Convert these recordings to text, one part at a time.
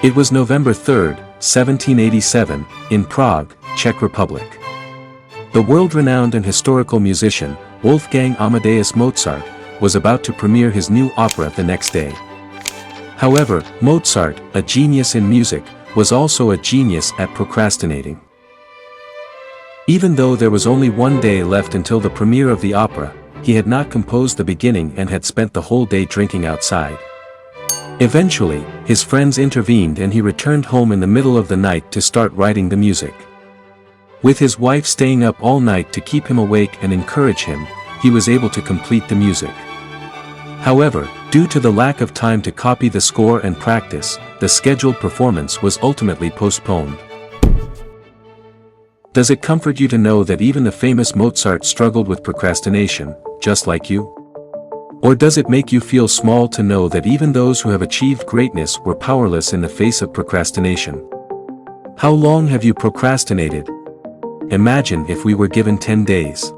It was November 3, 1787, in Prague, Czech Republic. The world-renowned and historical musician, Wolfgang Amadeus Mozart, was about to premiere his new opera the next day. However, Mozart, a genius in music, was also a genius at procrastinating. Even though there was only one day left until the premiere of the opera, he had not composed the beginning and had spent the whole day drinking outside. Eventually, his friends intervened and he returned home in the middle of the night to start writing the music. With his wife staying up all night to keep him awake and encourage him, he was able to complete the music. However, due to the lack of time to copy the score and practice, the scheduled performance was ultimately postponed. Does it comfort you to know that even the famous Mozart struggled with procrastination, just like you? Or does it make you feel small to know that even those who have achieved greatness were powerless in the face of procrastination? How long have you procrastinated? Imagine if we were given 10 days.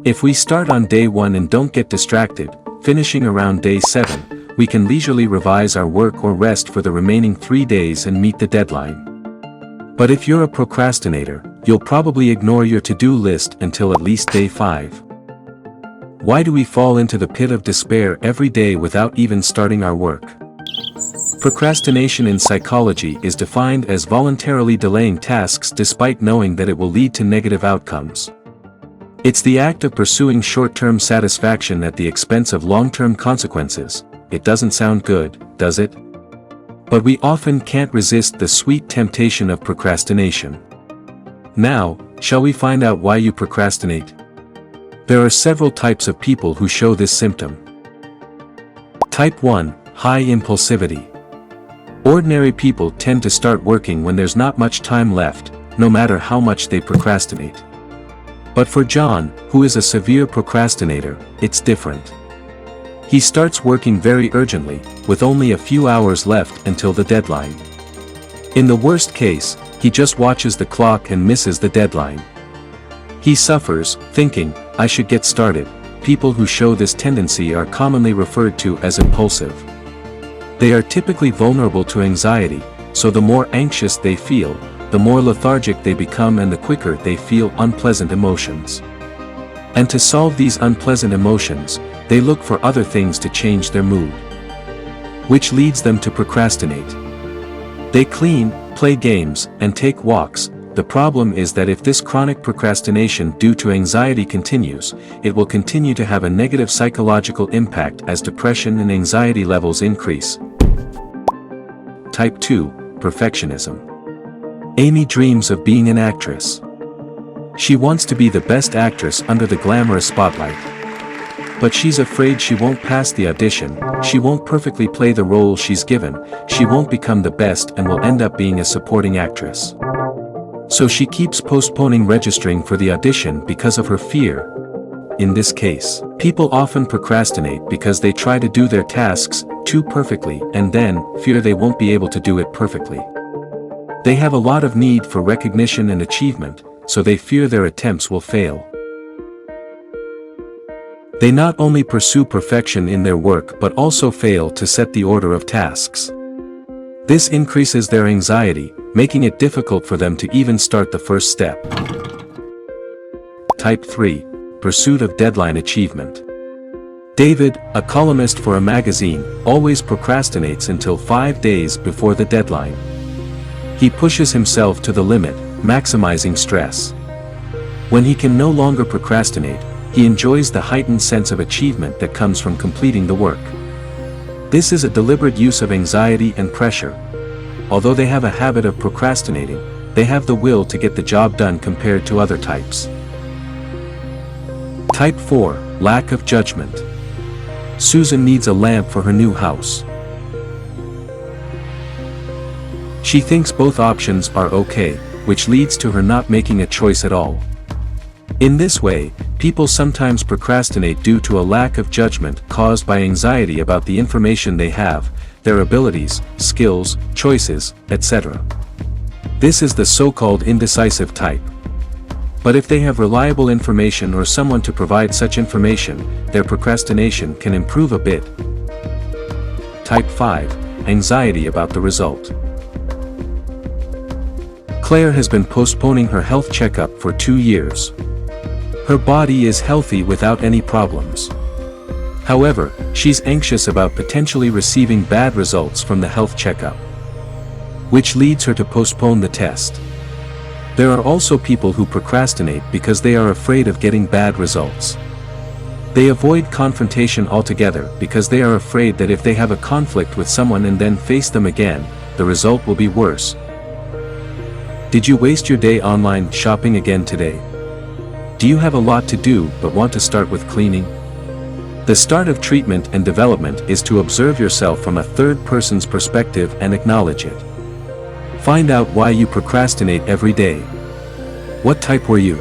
If we start on day 1 and don't get distracted, finishing around day 7, we can leisurely revise our work or rest for the remaining 3 days and meet the deadline. But if you're a procrastinator, you'll probably ignore your to-do list until at least day 5. Why do we fall into the pit of despair every day without even starting our work? Procrastination in psychology is defined as voluntarily delaying tasks despite knowing that it will lead to negative outcomes. It's the act of pursuing short-term satisfaction at the expense of long-term consequences. It doesn't sound good, does it? But we often can't resist the sweet temptation of procrastination. Now, shall we find out why you procrastinate? There are several types of people who show this symptom. Type 1, high impulsivity. Ordinary people tend to start working when there's not much time left, no matter how much they procrastinate. But for John, who is a severe procrastinator, it's different. He starts working very urgently, with only a few hours left until the deadline. In the worst case, he just watches the clock and misses the deadline. He suffers, thinking, "I should get started." People who show this tendency are commonly referred to as impulsive. They are typically vulnerable to anxiety, so the more anxious they feel, the more lethargic they become and the quicker they feel unpleasant emotions. And to solve these unpleasant emotions, they look for other things to change their mood. Which leads them to procrastinate. They clean, play games, and take walks. The problem is that if this chronic procrastination due to anxiety continues, it will continue to have a negative psychological impact as depression and anxiety levels increase. Type 2, perfectionism. Amy dreams of being an actress. She wants to be the best actress under the glamorous spotlight. But she's afraid she won't pass the audition, she won't perfectly play the role she's given, she won't become the best and will end up being a supporting actress. So she keeps postponing registering for the audition because of her fear. In this case, people often procrastinate because they try to do their tasks too perfectly and then fear they won't be able to do it perfectly. They have a lot of need for recognition and achievement, so they fear their attempts will fail. They not only pursue perfection in their work but also fail to set the order of tasks. This increases their anxiety, making it difficult for them to even start the first step. Type 3, pursuit of deadline achievement. David, a columnist for a magazine, always procrastinates until 5 days before the deadline. He pushes himself to the limit, maximizing stress. When he can no longer procrastinate, he enjoys the heightened sense of achievement that comes from completing the work. This is a deliberate use of anxiety and pressure. Although they have a habit of procrastinating, they have the will to get the job done compared to other types. Type 4, lack of judgment. Susan needs a lamp for her new house. She thinks both options are okay, which leads to her not making a choice at all. In this way, people sometimes procrastinate due to a lack of judgment caused by anxiety about the information they have, their abilities, skills, choices, etc. This is the so-called indecisive type. But if they have reliable information or someone to provide such information, their procrastination can improve a bit. Type 5, anxiety about the result. Claire has been postponing her health checkup for 2 years. Her body is healthy without any problems. However, she's anxious about potentially receiving bad results from the health checkup, which leads her to postpone the test. There are also people who procrastinate because they are afraid of getting bad results. They avoid confrontation altogether because they are afraid that if they have a conflict with someone and then face them again, the result will be worse. Did you waste your day online shopping again today? Do you have a lot to do but want to start with cleaning? The start of treatment and development is to observe yourself from a third person's perspective and acknowledge it. Find out why you procrastinate every day. What type were you?